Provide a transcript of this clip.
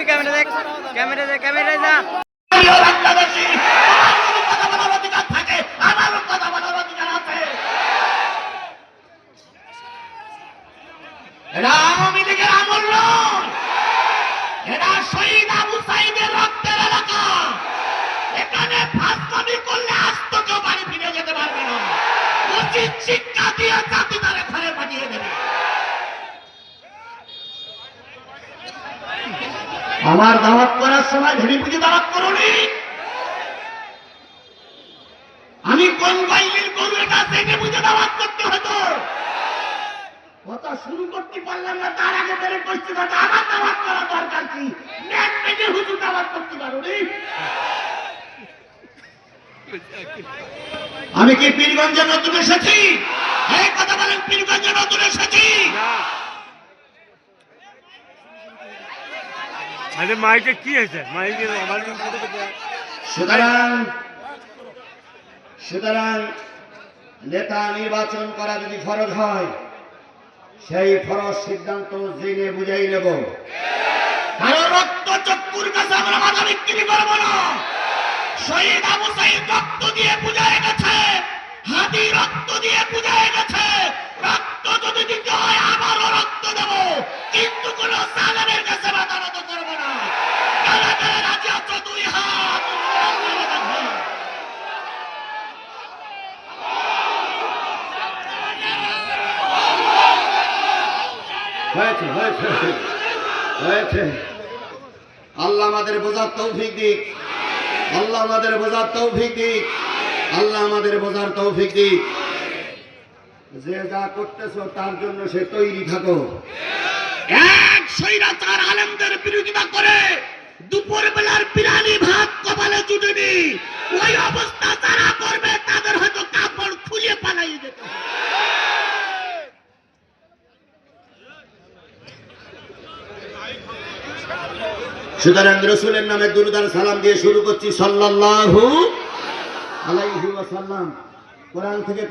একটু ক্যামেরা দেখ, ক্যামেরা দেখ, ক্যামেরা যা। এরা আওয়ামী লীগের আমল নয়, এরা শহীদ আবু সাইদের রক্তের এলাকা। এখানে ফাঁসলামি করলে আস্ত কেউ বাড়ি ফিরে যেতে পারবে না। উচিত শিক্ষা দিয়ে জাতি তারা ঘরে পাঠিয়ে দেবে। আমার দাওয়াত করার সময় ভেবে বুঝে দাওয়াত করুনি। আমি কোন বাইলের গরু এটা দেখে বুঝে দাওয়াত করতে হতো। কথা শুরু করতে পারলাম না, তার আগে বেড়ে করছি না। আমার দাওয়াত করা দরকার কি? নেট পেজে হুজুর দাওয়াত করতে পারুনি। আমি কি পীরগঞ্জে নতুন এসেছি? এই কথা বলেন, পীরগঞ্জে নতুন এসেছি? আরে মাইকে কি হয়েছে? মাইকে সুতরাং নেতা নির্বাচন করা যদি ফরজ হয়, সেই ফরজ সিদ্ধান্ত জেনে বুঝাই নেব। কারো রক্ত চক্ষুর কাছে আমরা মাথা বিক্রি করবো না। শহীদ আবু সাইদ রক্ত দিয়ে বুঝাই গেছে, হাদি রক্ত দিয়ে বুঝাই গেছে। রক্ত যদি দিতে হয় আবারও রক্ত দেব, কিন্তু কোন সালামের কাছে মাথা নত করবো না। কারা কারা রাজি আছো? দুই হাত হয়েছে হয়েছে হয়েছে। আল্লাহ আমাদের বোঝার তৌফিক দিক, আল্লাহ আমাদের বোঝার তৌফিক দিক, আল্লাহ আমাদের বোঝার তৌফিক দিক। যে যা করতেছ তার জন্য সে তৈরি থাকো। এক স্বৈরাচার আলেমদের বিরোধিতা করে দুপুর বেলার বিরানি ভাত কপালে জুটেনি। ওই অবস্থা যারা করবে তাদের হয়তো কাপড় খুলে পালাই যেত। সুতরাং রসুলের নামে দুরূদ আর সালাম দিয়ে শুরু করছি। সাল্লাল্লাহু আলাইহি ওয়াসাল্লাম। কোরআন থেকে